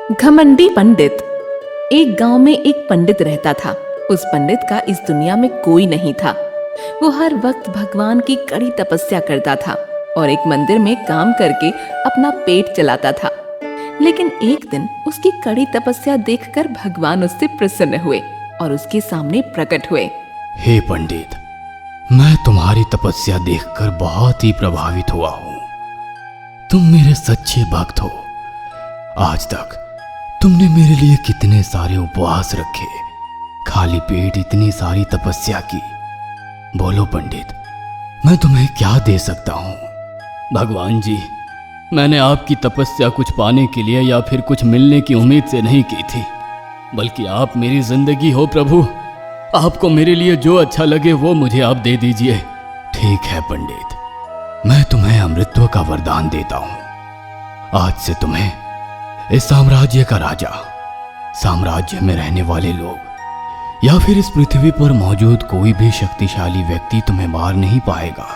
घमंडी पंडित। एक गांव में एक पंडित रहता था। उस पंडित का इस दुनिया में कोई नहीं था। वो हर वक्त भगवान की कड़ी तपस्या करता था और एक मंदिर में काम करके अपना पेट चलाता था। लेकिन एक दिन उसकी कड़ी तपस्या देखकर भगवान उससे प्रसन्न हुए और उसके सामने प्रकट हुए। हे पंडित, मैं तुम्हारी तपस्या देखकर बहुत ही प्रभावित हुआ हूँ। तुम मेरे सच्चे भक्त हो। आज तक तुमने मेरे लिए कितने सारे उपवास रखे, खाली पेट इतनी सारी तपस्या की। बोलो पंडित, मैं तुम्हें क्या दे सकता हूँ? भगवान जी, मैंने आपकी तपस्या कुछ पाने के लिए या फिर कुछ मिलने की उम्मीद से नहीं की थी, बल्कि आप मेरी जिंदगी हो प्रभु। आपको मेरे लिए जो अच्छा लगे वो मुझे आप दे दीजिए। ठीक है पंडित, मैं तुम्हें अमृतत्व का वरदान देता हूँ। आज से तुम्हें इस साम्राज्य का राजा, साम्राज्य में रहने वाले लोग या फिर इस पृथ्वी पर मौजूद कोई भी शक्तिशाली व्यक्ति तुम्हें मार नहीं पाएगा।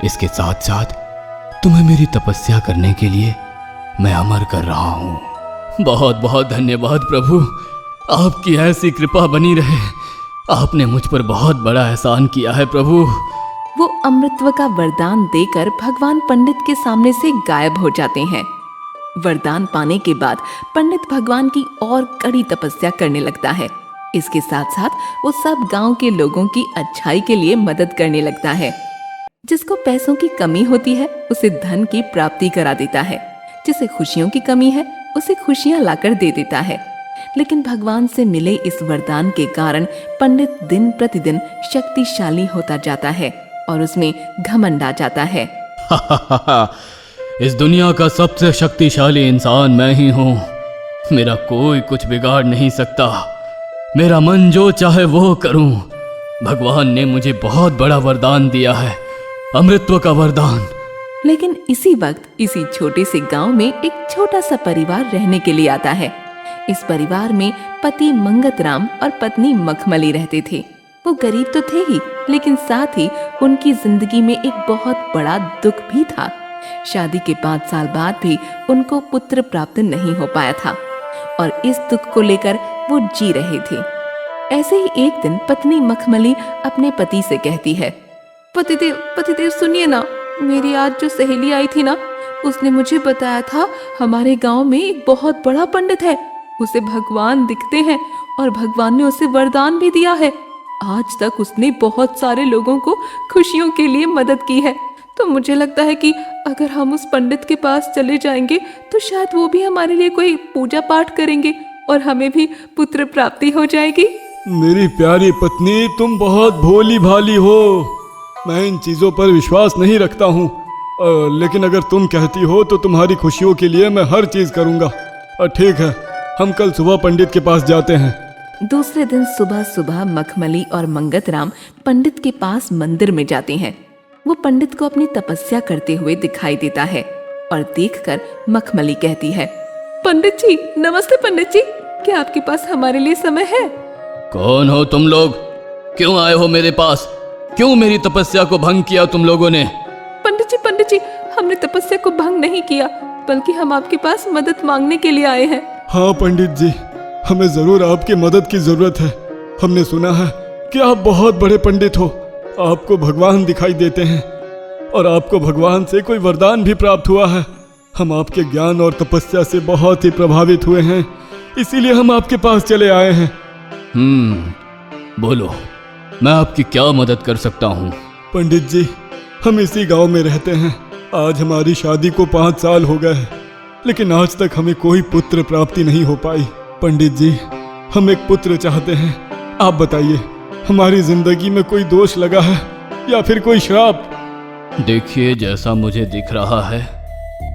इसके साथ साथ तुम्हें मेरी तपस्या करने के लिए मैं अमर कर रहा हूँ। बहुत बहुत धन्यवाद प्रभु, आपकी ऐसी कृपा बनी रहे। आपने मुझ पर बहुत बड़ा एहसान किया है प्रभु। वो अमृतत्व का वरदान देकर भगवान पंडित के सामने से गायब हो जाते हैं। वरदान पाने के बाद पंडित भगवान की और कड़ी तपस्या करने लगता है। इसके साथ साथ वो सब गांव के लोगों की अच्छाई के लिए मदद करने लगता है। जिसको पैसों की कमी होती है उसे धन की प्राप्ति करा देता है, जिसे खुशियों की कमी है उसे खुशियां लाकर दे देता है। लेकिन भगवान से मिले इस वरदान के कारण पंडित दिन प्रतिदिन शक्तिशाली होता जाता है और उसमें घमंड आ जाता है। इस दुनिया का सबसे शक्तिशाली इंसान मैं ही हूँ। मेरा कोई कुछ बिगाड़ नहीं सकता। मेरा मन जो चाहे वो करूँ। भगवान ने मुझे बहुत बड़ा वरदान दिया है, अमृतत्व का वरदान। लेकिन इसी वक्त इसी छोटे से गांव में एक छोटा सा परिवार रहने के लिए आता है। इस परिवार में पति मंगतराम और पत्नी मखमली रहते थे। वो गरीब तो थे ही, लेकिन साथ ही उनकी जिंदगी में एक बहुत बड़ा दुख भी था। शादी के 5 साल बाद भी उनको पुत्र प्राप्त नहीं हो पाया था और इस दुख को लेकर वो जी रहे थे। ऐसे ही एक दिन पत्नी मखमली अपने पति से कहती है, पतिदेव सुनिए ना, मेरी आज जो सहेली आई थी ना, उसने मुझे बताया था हमारे गांव में एक बहुत बड़ा पंडित है। उसे भगवान दिखते हैं और भगवान ने उसे वरदान भी दिया है। आज तक उसने बहुत सारे लोगों को खुशियों के लिए मदद की है। तो मुझे लगता है कि अगर हम उस पंडित के पास चले जाएंगे तो शायद वो भी हमारे लिए कोई पूजा पाठ करेंगे और हमें भी पुत्र प्राप्ति हो जाएगी। मेरी प्यारी पत्नी, तुम बहुत भोली भाली हो। मैं इन चीजों पर विश्वास नहीं रखता हूँ, लेकिन अगर तुम कहती हो तो तुम्हारी खुशियों के लिए मैं हर चीज करूँगा। ठीक है, हम कल सुबह पंडित के पास जाते हैं। दूसरे दिन सुबह सुबह मखमली और मंगतराम पंडित के पास मंदिर में जाते हैं। वो पंडित को अपनी तपस्या करते हुए दिखाई देता है और देखकर मखमली कहती है, पंडित जी नमस्ते। पंडित जी, क्या आपके पास हमारे लिए समय है? कौन हो तुम लोग? क्यों आए हो मेरे पास? क्यों मेरी तपस्या को भंग किया तुम लोगों ने? पंडित जी, हमने तपस्या को भंग नहीं किया, बल्कि हम आपके पास मदद मांगने के लिए आए हैं। हाँ पंडित जी, हमें जरूर आपकी मदद की जरूरत है। हमने सुना है कि आप बहुत बड़े पंडित हो, आपको भगवान दिखाई देते हैं और आपको भगवान से कोई वरदान भी प्राप्त हुआ है। हम आपके ज्ञान और तपस्या से बहुत ही प्रभावित हुए हैं, इसीलिए हम आपके पास चले आए हैं। बोलो, मैं आपकी क्या मदद कर सकता हूँ? पंडित जी, हम इसी गांव में रहते हैं। आज हमारी शादी को 5 साल हो गए हैं, लेकिन आज तक हमें कोई पुत्र प्राप्ति नहीं हो पाई। पंडित जी, हम एक पुत्र चाहते हैं। आप बताइए, हमारी जिंदगी में कोई दोष लगा है या फिर कोई श्राप? देखिए, जैसा मुझे दिख रहा है,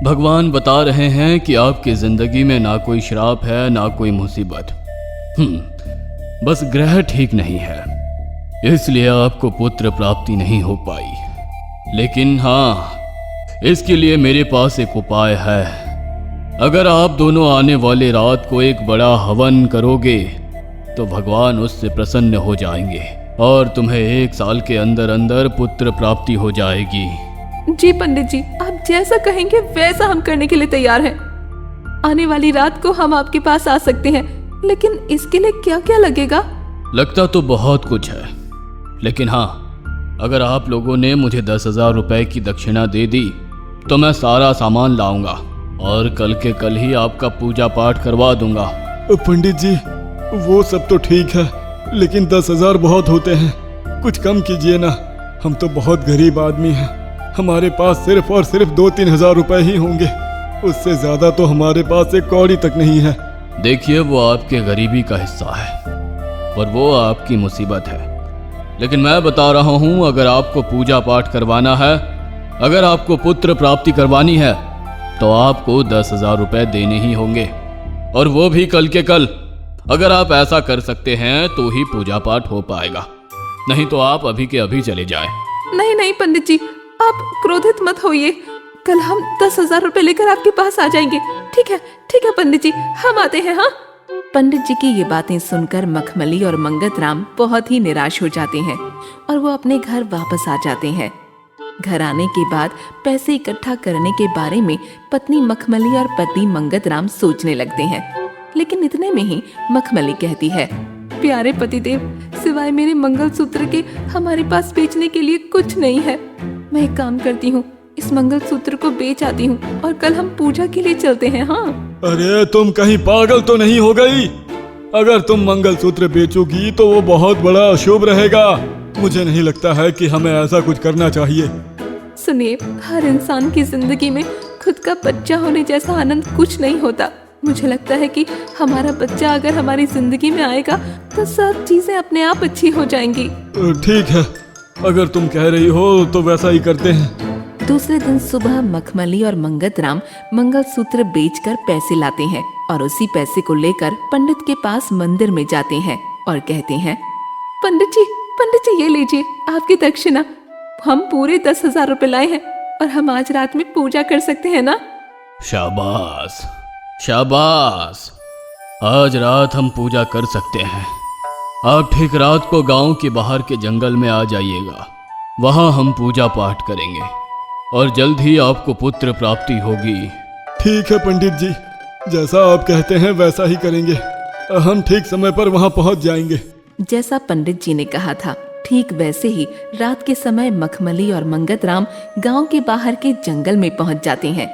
भगवान बता रहे हैं कि आपकी जिंदगी में ना कोई श्राप है ना कोई मुसीबत। बस ग्रह ठीक नहीं है, इसलिए आपको पुत्र प्राप्ति नहीं हो पाई। लेकिन हाँ, इसके लिए मेरे पास एक उपाय है। अगर आप दोनों आने वाले रात को एक बड़ा हवन करोगे तो भगवान उससे प्रसन्न हो जाएंगे और तुम्हें 1 साल के अंदर अंदर पुत्र प्राप्ति हो जाएगी। जी पंडित जी, आप जैसा कहेंगे वैसा हम करने के लिए तैयार हैं। आने वाली रात को हम आपके पास आ सकते हैं, लेकिन इसके लिए क्या क्या लगेगा? लगता तो बहुत कुछ है, लेकिन हाँ, अगर आप लोगों ने मुझे 10,000 रुपए की दक्षिणा दे दी तो मैं सारा सामान लाऊंगा और कल के कल ही आपका पूजा पाठ करवा दूंगा। पंडित जी, वो सब तो ठीक है, लेकिन 10,000 बहुत होते हैं, कुछ कम कीजिए ना। हम तो बहुत गरीब आदमी हैं, हमारे पास सिर्फ और सिर्फ 2-3 हजार रुपए ही होंगे, उससे ज्यादा तो हमारे पास एक कौड़ी तक नहीं है। देखिए, वो आपके गरीबी का हिस्सा है और वो आपकी मुसीबत है, लेकिन मैं बता रहा हूँ, अगर आपको पूजा पाठ करवाना है, अगर आपको पुत्र प्राप्ति करवानी है, तो आपको 10,000 रुपए देने ही होंगे, और वो भी कल के कल। अगर आप ऐसा कर सकते हैं तो ही पूजा पाठ हो पाएगा, नहीं तो आप अभी के अभी चले जाएं। नहीं नहीं पंडित जी, आप क्रोधित मत होइए, कल हम 10,000 रुपए लेकर आपके पास आ जाएंगे। ठीक है पंडित जी, हम आते हैं। हाँ। पंडित जी की ये बातें सुनकर मखमली और मंगतराम बहुत ही निराश हो जाते हैं और वो अपने घर वापस आ जाते हैं। घर आने के बाद पैसे इकट्ठा करने के बारे में पत्नी मखमली और पति मंगतराम सोचने लगते हैं, लेकिन इतने में ही मखमली कहती है, प्यारे पतिदेव, सिवाय मेरे मंगलसूत्र के हमारे पास बेचने के लिए कुछ नहीं है। मैं एक काम करती हूँ, इस मंगलसूत्र को बेच आती हूँ और कल हम पूजा के लिए चलते हैं। हाँ। अरे तुम कहीं पागल तो नहीं हो गई? अगर तुम मंगलसूत्र बेचोगी तो वो बहुत बड़ा अशुभ रहेगा। मुझे नहीं लगता है कि हमें ऐसा कुछ करना चाहिए। सुनिए, हर इंसान की जिंदगी में खुद का बच्चा होने जैसा आनंद कुछ नहीं होता। मुझे लगता है कि हमारा बच्चा अगर हमारी जिंदगी में आएगा तो सब चीजें अपने आप अच्छी हो जाएंगी। ठीक है, अगर तुम कह रही हो तो वैसा ही करते हैं। दूसरे दिन सुबह मखमली और मंगतराम मंगलसूत्र बेचकर पैसे लाते हैं और उसी पैसे को लेकर पंडित के पास मंदिर में जाते हैं और कहते हैं, पंडित जी ये लीजिए आपकी दक्षिणा। हम पूरे 10,000 रुपए लाए हैं और हम आज रात में पूजा कर सकते हैं ना? शाबाश शाबाश, आज रात हम पूजा कर सकते हैं। आप ठीक रात को गांव के बाहर के जंगल में आ जाइएगा, वहां हम पूजा पाठ करेंगे और जल्द ही आपको पुत्र प्राप्ति होगी। ठीक है पंडित जी, जैसा आप कहते हैं वैसा ही करेंगे। हम ठीक समय पर वहां पहुंच जाएंगे। जैसा पंडित जी ने कहा था, ठीक वैसे ही रात के समय मखमली और मंगतराम गांव के बाहर के जंगल में पहुंच जाते हैं,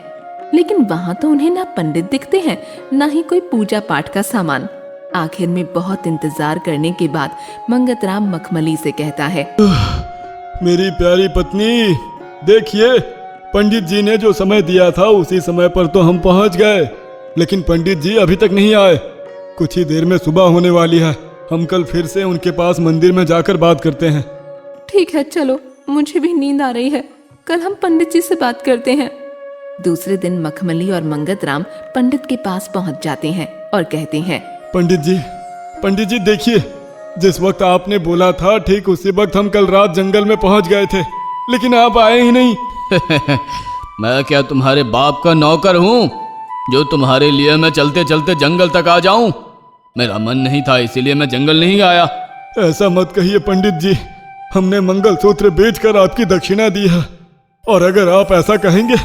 लेकिन वहां तो उन्हें ना पंडित दिखते हैं, ना ही कोई पूजा पाठ का सामान। आखिर में बहुत इंतजार करने के बाद मंगतराम मखमली से कहता है, मेरी प्यारी पत्नी, देखिए, पंडित जी ने जो समय दिया था उसी समय पर तो हम पहुंच गए, लेकिन पंडित जी अभी तक नहीं आए। कुछ ही देर में सुबह होने वाली है, हम कल फिर से उनके पास मंदिर में जाकर बात करते हैं। ठीक है, चलो, मुझे भी नींद आ रही है, कल हम पंडित जी से बात करते हैं। दूसरे दिन मखमली और मंगतराम पंडित के पास पहुंच जाते हैं और कहते हैं, पंडित जी देखिए, जिस वक्त आपने बोला था ठीक उसी वक्त हम कल रात जंगल में पहुंच गए थे, लेकिन आप आए ही नहीं। मैं क्या तुम्हारे बाप का नौकर हूँ जो तुम्हारे लिए मैं चलते चलते जंगल तक आ जाऊं? मेरा मन नहीं था, इसीलिए मैं जंगल नहीं आया। ऐसा मत कहिए पंडित जी, हमने मंगलसूत्र बेचकर आपकी दक्षिणा दी है, और अगर आप ऐसा कहेंगे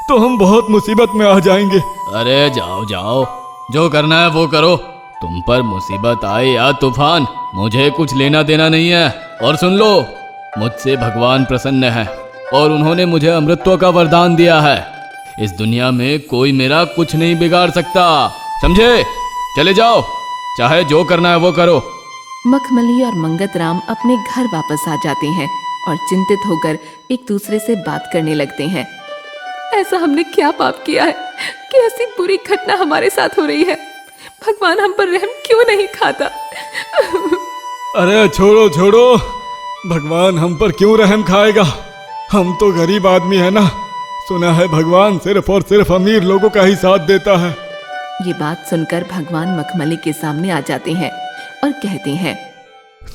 तो हम बहुत मुसीबत में आ जाएंगे। अरे जाओ जाओ, जो करना है वो करो। तुम पर मुसीबत आए या तूफान, मुझे कुछ लेना देना नहीं है। और सुन लो, मुझसे भगवान प्रसन्न है और उन्होंने मुझे अमृतत्व का वरदान दिया है। इस दुनिया में कोई मेरा कुछ नहीं बिगाड़ सकता, समझे? चले जाओ, चाहे जो करना है वो करो। मखमली और मंगतराम अपने घर वापस आ जाते हैं और चिंतित होकर एक दूसरे से बात करने लगते हैं। ऐसा हमने क्या पाप किया है कि ऐसी बुरी घटना हमारे साथ हो रही है? भगवान हम पर रहम क्यों नहीं खाता? अरे छोड़ो, भगवान हम पर क्यों रहम खाएगा? हम तो गरीब आदमी है ना। सुना है भगवान सिर्फ और सिर्फ अमीर लोगों का ही साथ देता है। ये बात सुनकर भगवान मखमली के सामने आ जाते हैं और कहते हैं,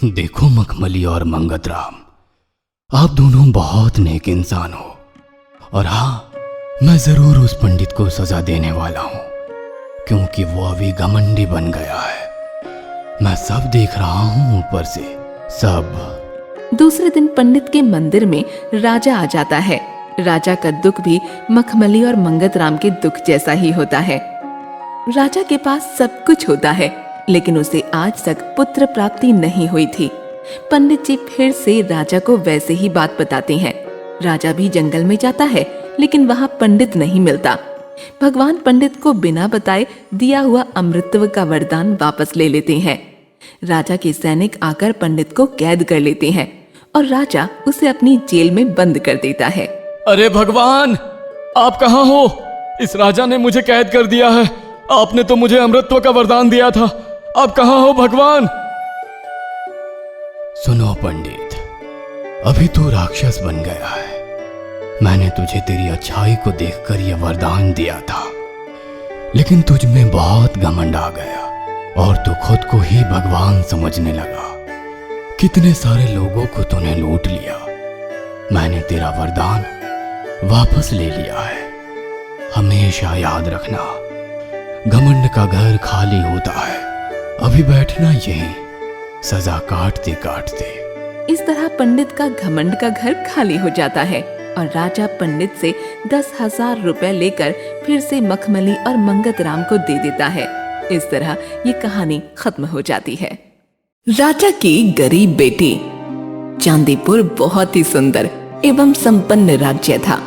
देखो मखमली और मंगतराम, आप दोनों बहुत नेक इंसान हो, और हाँ, मैं जरूर उस पंडित को सजा देने वाला हूँ, क्योंकि वो अभी घमंडी बन गया है। मैं सब देख रहा हूँ ऊपर से, सब। दूसरे दिन पंडित के मंदिर में राजा आ जाता है। राजा का दुख भी मखमली और मंगतराम के दुख जैसा ही होता है। राजा के पास सब कुछ होता है, लेकिन उसे आज तक पुत्र प्राप्ति नहीं हुई थी। पंडित जी फिर से राजा को वैसे ही बात बताते हैं। राजा भी जंगल में जाता है, लेकिन वहाँ पंडित नहीं मिलता। भगवान पंडित को बिना बताए दिया हुआ अमृतत्व का वरदान वापस ले लेते हैं। राजा के सैनिक आकर पंडित को कैद कर लेते हैं और राजा उसे अपनी जेल में बंद कर देता है। अरे भगवान, आप कहाँ हो? इस राजा ने मुझे कैद कर दिया है। आपने तो मुझे अमृतत्व का वरदान दिया था। आप कहाँ हो भगवान? सुनो पंडित, अभी तू राक्षस बन गया है। मैंने तुझे तेरी अच्छाई को देखकर यह वरदान दिया था, लेकिन तुझ में बहुत घमंड आ गया और तू खुद को ही भगवान समझने लगा। कितने सारे लोगों को तूने लूट लिया। मैंने तेरा वरदान वापस ले लिया है। हमेशा याद रखना, घमंड का घर खाली होता है। अभी बैठना यहीं, सजा काटते काटते। इस तरह पंडित का घमंड का घर खाली हो जाता है और राजा पंडित से 10,000 रुपए लेकर फिर से मखमली और मंगतराम को दे देता है। इस तरह ये कहानी खत्म हो जाती है। राजा की गरीब बेटी। चांदीपुर बहुत ही सुंदर एवं संपन्न राज्य था।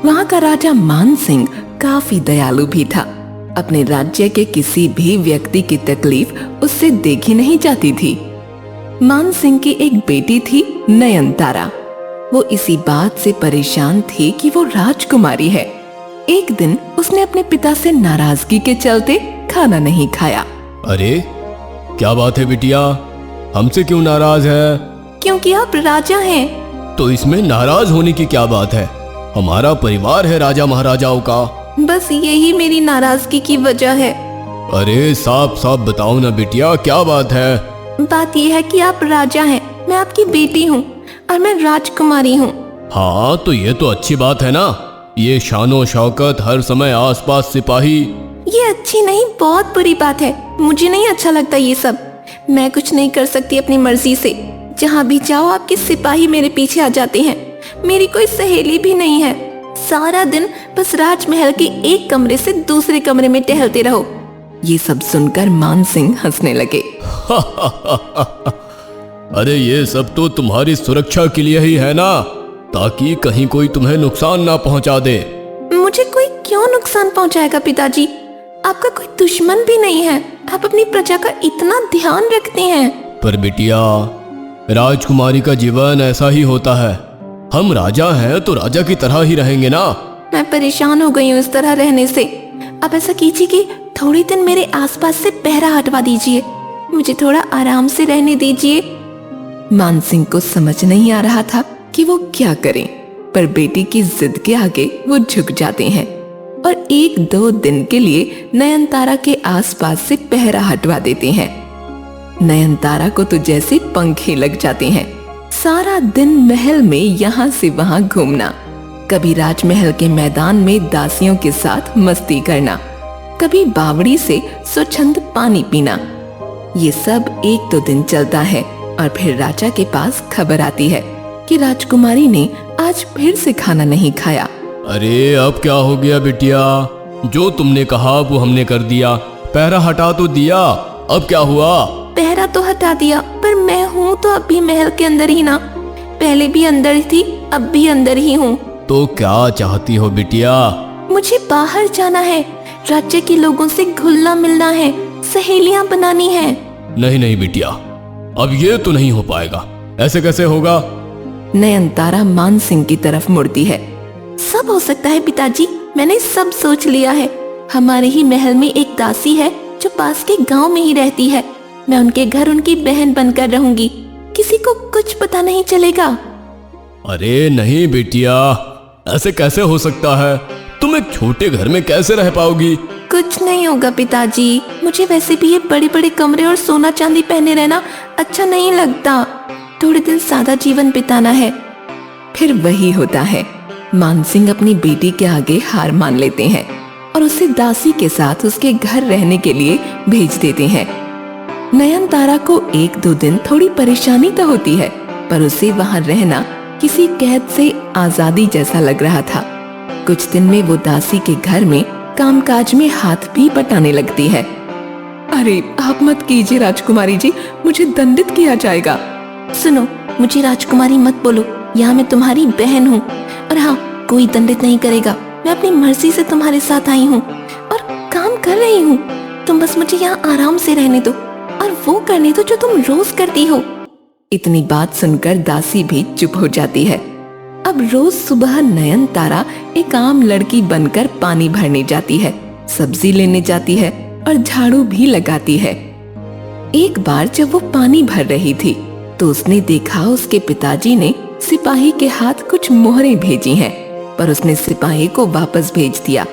वहाँ का राजा मान सिंह काफी दयालु भी था। अपने राज्य के किसी भी व्यक्ति की तकलीफ उससे देखी नहीं जाती थी। मान सिंह की एक बेटी थी नयनतारा। वो इसी बात से परेशान थी कि वो राजकुमारी है। एक दिन उसने अपने पिता से नाराजगी के चलते खाना नहीं खाया। अरे क्या बात है बिटिया, हमसे क्यों नाराज है? क्योंकि आप राजा हैं। तो इसमें नाराज होने की क्या बात है? हमारा परिवार है राजा महाराजाओं का। बस यही मेरी नाराजगी की वजह है। अरे साफ साफ बताओ ना बिटिया, क्या बात है? बात यह है कि आप राजा हैं, मैं आपकी बेटी हूँ और मैं राजकुमारी हूँ। हाँ तो ये तो अच्छी बात है ना। ये शानो शौकत, हर समय आसपास सिपाही। ये अच्छी नहीं, बहुत बुरी बात है। मुझे नहीं अच्छा लगता ये सब। मैं कुछ नहीं कर सकती अपनी मर्जी से। जहाँ भी जाओ आपके सिपाही मेरे पीछे आ जाते हैं। मेरी कोई सहेली भी नहीं है। सारा दिन बस राजमहल के एक कमरे से दूसरे कमरे में टहलते रहो। ये सब सुनकर मान सिंह हंसने लगे। अरे ये सब तो तुम्हारी सुरक्षा के लिए ही है ना, ताकि कहीं कोई तुम्हें नुकसान ना पहुंचा दे। मुझे कोई क्यों नुकसान पहुंचाएगा पिताजी? आपका कोई दुश्मन भी नहीं है। आप अपनी प्रजा का इतना ध्यान रखते हैं। पर बिटिया, राजकुमारी का जीवन ऐसा ही होता है। हम राजा हैं तो राजा की तरह ही रहेंगे ना। मैं परेशान हो गई हूँ इस तरह रहने से। आप ऐसा कीजिए कि थोड़ी दिन मेरे आसपास से पहरा हटवा दीजिए। मुझे थोड़ा आराम से रहने दीजिए। मान सिंह को समझ नहीं आ रहा था कि वो क्या करें, पर बेटी की जिद के आगे वो झुक जाते हैं और 1-2 दिन के लिए नयनतारा के आसपास से पहरा हटवा देते हैं। नयनतारा को तो जैसे पंख ही लग जाते हैं। सारा दिन महल में यहाँ से वहाँ घूमना, कभी राजमहल के मैदान में दासियों के साथ मस्ती करना, कभी बावड़ी से स्वच्छंद पानी पीना। ये सब 1-2 दिन चलता है और फिर राजा के पास खबर आती है कि राजकुमारी ने आज फिर से खाना नहीं खाया। अरे अब क्या हो गया बिटिया? जो तुमने कहा वो हमने कर दिया। पहरा हटा तो दिया, अब क्या हुआ? पहरा तो हटा दिया, पर मैं हूँ तो अब भी महल के अंदर ही ना। पहले भी अंदर ही थी, अब भी अंदर ही हूँ। तो क्या चाहती हो बिटिया? मुझे बाहर जाना है, राज्य के लोगों से घुलना मिलना है, सहेलियाँ बनानी है। नहीं नहीं बिटिया, अब ये तो नहीं हो पाएगा। ऐसे कैसे होगा? नयनतारा मान सिंह की तरफ मुड़ती है। सब हो सकता है पिताजी, मैंने सब सोच लिया है। हमारे ही महल में एक दासी है जो पास के गांव में ही रहती है। मैं उनके घर उनकी बहन बनकर रहूंगी। किसी को कुछ पता नहीं चलेगा। अरे नहीं बेटिया, ऐसे कैसे हो सकता है? तुम एक छोटे घर में कैसे रह पाओगी? कुछ नहीं होगा पिताजी। मुझे वैसे भी ये बड़े बड़े कमरे और सोना चांदी पहने रहना अच्छा नहीं लगता। थोड़े दिन सादा जीवन बिताना है। फिर वही होता है। मान सिंह अपनी बेटी के आगे हार मान लेते हैं और उसे दासी के साथ उसके घर रहने के लिए भेज देते हैं। नयनतारा को 1-2 दिन थोड़ी परेशानी तो होती है, पर उसे वहां रहना किसी कैद से आजादी जैसा लग रहा था। कुछ दिन में वो दासी के घर में कामकाज में हाथ भी बटाने लगती है। अरे आप मत कीजिए राजकुमारी जी, मुझे दंडित किया जाएगा। सुनो, मुझे राजकुमारी मत बोलो, यहाँ मैं तुम्हारी बहन हूँ। और हाँ, कोई दंडित नहीं करेगा। मैं अपनी मर्जी से तुम्हारे साथ आई हूँ और काम कर रही हूँ। तुम बस मुझे यहाँ आराम से रहने दो और वो करने दो जो तुम रोज करती हो। इतनी बात सुनकर दासी भी चुप हो जाती है। अब रोज सुबह नयनतारा एक आम लड़की बनकर पानी भरने जाती है, सब्जी लेने जाती है और झाड़ू भी लगाती है। एक बार जब वो पानी भर रही थी तो उसने देखा उसके पिताजी ने सिपाही के हाथ कुछ मोहरें भेजी हैं, पर उसने सिपाही को वापस भेज दिया।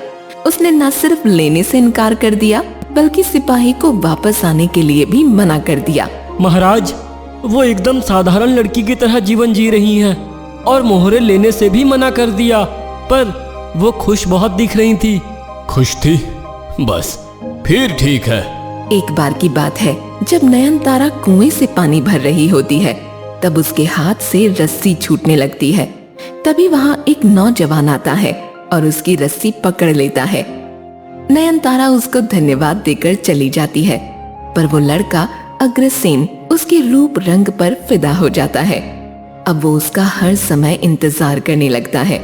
उसने न सिर्फ लेने से इनकार कर दिया बल्कि सिपाही को वापस आने के लिए भी मना कर दिया। महाराज, वो एकदम साधारण लड़की की तरह जीवन जी रही हैं और मोहरे लेने से भी मना कर दिया, पर वो खुश बहुत दिख रही थी। खुश थी? बस फिर ठीक है। एक बार की बात है, जब नयनतारा कुएं से पानी भर रही होती है तब उसके हाथ से रस्सी छूटने लगती है। तभी वहां एक नौजवान आता है और उसकी रस्सी पकड़ लेता है। नयनतारा उसको धन्यवाद देकर चली जाती है, पर वो लड़का अग्रसेन उसके रूप रंग पर फिदा हो जाता है। अब वो उसका हर समय इंतजार करने लगता है,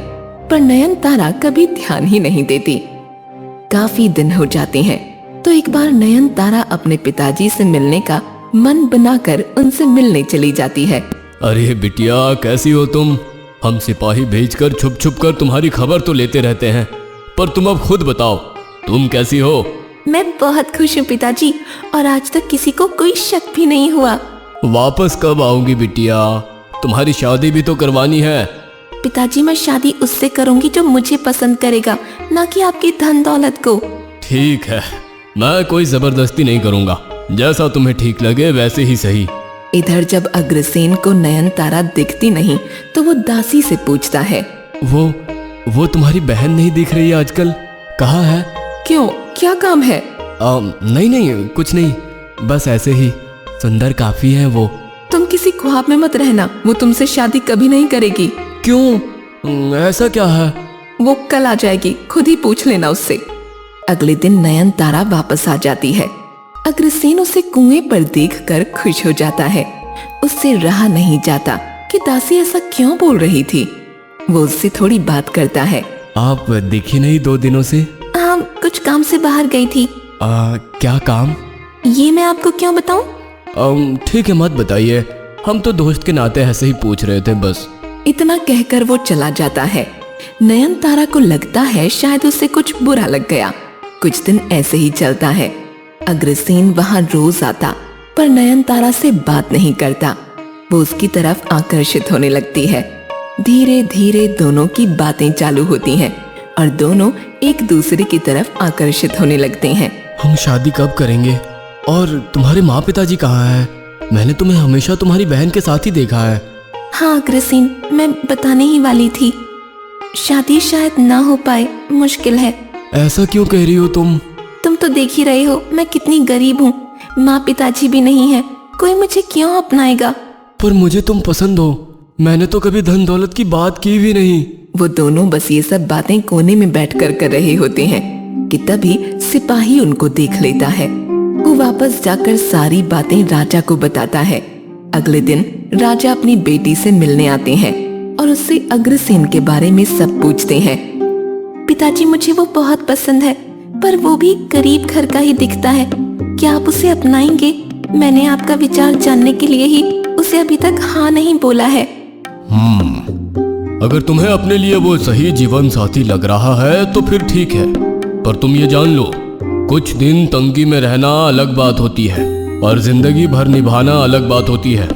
पर नयनतारा कभी ध्यान ही नहीं देती। काफी दिन हो जाते हैं तो एक बार नयनतारा अपने पिताजी से मिलने का मन बनाकर उनसे मिलने चली जाती है। अरे बिटिया, कैसी हो तुम? हम सिपाही भेजकर छुप छुप कर तुम्हारी खबर तो लेते रहते हैं, पर तुम अब खुद बताओ, तुम कैसी हो? मैं बहुत खुश हूँ पिताजी, और आज तक किसी को कोई शक भी नहीं हुआ। वापस कब आओगी बिटिया? तुम्हारी शादी भी तो करवानी है। पिताजी, मैं शादी उससे करूंगी जो मुझे पसंद करेगा, ना कि आपकी धन दौलत को। ठीक है, मैं कोई जबरदस्ती नहीं करूंगा, जैसा तुम्हें ठीक लगे वैसे ही सही। इधर जब अग्रसेन को नयनतारा दिखती नहीं तो वो दासी से पूछता है, वो तुम्हारी बहन नहीं दिख रही है आजकल, कहाँ है? क्यों, क्या काम है? नहीं कुछ नहीं, बस ऐसे ही। सुंदर काफी है वो। तुम किसी ख्वाब में मत रहना, वो तुमसे शादी कभी नहीं करेगी। क्यों, ऐसा क्या है? वो कल आ जाएगी, खुद ही पूछ लेना उससे। अगले दिन नयनतारा वापस आ जाती है। अग्रसेन उसे कुएं पर देखकर खुश हो जाता है। उससे रहा नहीं जाता कि दासी ऐसा क्यों बोल रही थी। वो उससे थोड़ी बात करता है। आप दिखी नहीं 2 दिनों से? हाँ, कुछ काम से बाहर गई थी। क्या काम? ये मैं आपको क्यों बताऊं? ठीक है, मत बताइए, हम तो दोस्त के नाते ऐसे ही पूछ रहे थे बस। इतना कहकर वो चला जाता है। नयनतारा को लगता है शायद उसे कुछ बुरा लग गया। कुछ दिन ऐसे ही चलता है। अग्रसेन वहां रोज आता, पर नयनतारा से बात नहीं करता। वो उसकी तरफ आकर्षित होने लगती है। धीरे धीरे दोनों की बातें चालू होती हैं और दोनों एक दूसरे की तरफ आकर्षित होने लगते हैं। हम शादी कब करेंगे? और तुम्हारे माँ पिताजी कहाँ हैं? मैंने तुम्हें हमेशा तुम्हारी बहन के साथ ही देखा है। हाँ अग्रसेन, मैं बताने ही वाली थी, शादी शायद ना हो पाए, मुश्किल है। ऐसा क्यों कह रही हो तुम? तुम तो देख ही रहे हो मैं कितनी गरीब हूँ, माँ पिताजी भी नहीं है, कोई मुझे क्यों अपनाएगा? पर मुझे तुम पसंद हो, मैंने तो कभी धन दौलत की बात की भी नहीं। वो दोनों बस ये सब बातें कोने में बैठकर कर रहे होते हैं कि तभी सिपाही उनको देख लेता है। वो वापस जाकर सारी बातें राजा को बताता है। अगले दिन राजा अपनी बेटी से मिलने आते हैं और उससे अग्रसेन के बारे में सब पूछते हैं। पिताजी, मुझे वो बहुत पसंद है, पर वो भी गरीब घर का ही दिखता है, क्या आप उसे अपनाएंगे? मैंने आपका विचार जानने के लिए ही उसे अभी तक हाँ नहीं बोला है। अगर तुम्हें अपने लिए वो सही जीवन साथी लग रहा है तो फिर ठीक है, पर तुम ये जान लो, कुछ दिन तंगी में रहना अलग बात होती है और जिंदगी भर निभाना अलग बात होती है।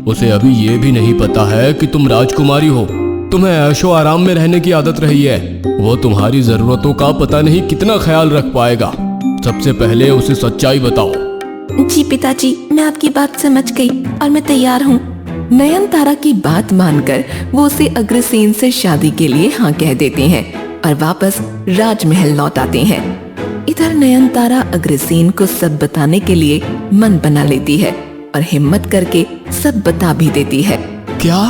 उसे अभी ये भी नहीं पता है कि तुम राजकुमारी हो, तुम्हें ऐशो आराम में रहने की आदत रही है। वो तुम्हारी जरूरतों का पता नहीं कितना ख्याल रख पाएगा। सबसे पहले उसे सच्चाई बताओ। जी पिताजी, मैं आपकी बात समझ गई और मैं तैयार हूँ। नयनतारा की बात मानकर वो उसे अग्रसेन से शादी के लिए हाँ कह देते हैं और वापस राजमहल लौट आते हैं। इधर नयनतारा अग्रसेन को सब बताने के लिए मन बना लेती है और हिम्मत करके सब बता भी देती है। क्या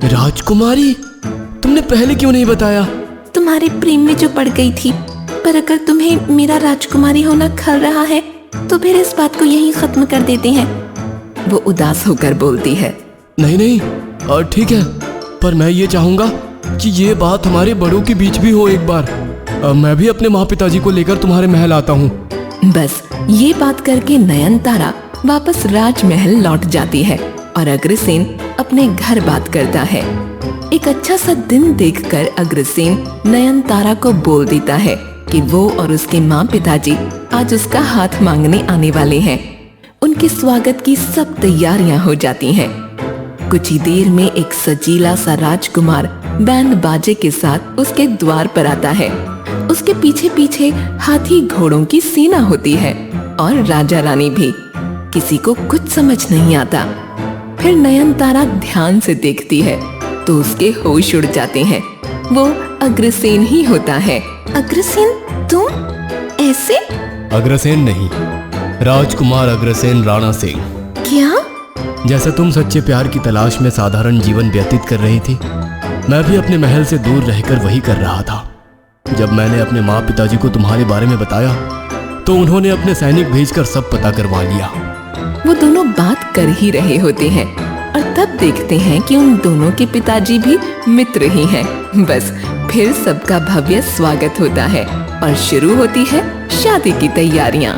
राजकुमारी, तुमने पहले क्यों नहीं बताया? तुम्हारे प्रेम में जो पड़ गई थी, पर अगर तुम्हें मेरा राजकुमारी होना खल रहा है तो फिर इस बात को यहीं खत्म कर देते हैं। वो उदास होकर बोलती है। नहीं नहीं, ठीक है, पर मैं ये चाहूंगा कि ये बात हमारे बड़ों के बीच भी हो एक बार। मैं भी अपने माँ पिताजी को लेकर तुम्हारे महल आता हूँ। बस ये बात करके नयनतारा वापस राजमहल लौट जाती है और अग्रसेन अपने घर बात करता है। एक अच्छा सा दिन देखकर अग्रसेन नयनतारा को बोल देता है कि वो और उसके माँ पिताजी आज उसका हाथ मांगने आने वाले हैं। उनके स्वागत की सब तैयारियां हो जाती हैं। कुछ ही देर में एक सजीला सा राजकुमार बैंड बाजे के साथ उसके द्वार पर आता है। उसके पीछे पीछे हाथी घोड़ों की सेना होती है और राजा रानी भी। किसी को कुछ समझ नहीं आता। फिर नयनतारा ध्यान से देखती है तो उसके होश उड़ जाते हैं। वो अग्रसेन ही होता है। अग्रसेन, तुम ऐसे? अग्रसेन नहीं, राजकुमार अग्रसेन राणा सिंह। क्या? जैसे तुम सच्चे प्यार की तलाश में साधारण जीवन व्यतीत कर रही थी, मैं भी अपने महल से दूर रहकर वही कर रहा था। जब मैंने अपने माँ पिताजी को तुम्हारे बारे में बताया तो उन्होंने अपने सैनिक भेजकर सब पता करवा लिया। वो दोनों बात कर ही रहे होते हैं और तब देखते हैं कि उन दोनों के पिताजी भी मित्र ही हैं। बस फिर सबका भव्य स्वागत होता है और शुरू होती है शादी की तैयारियां।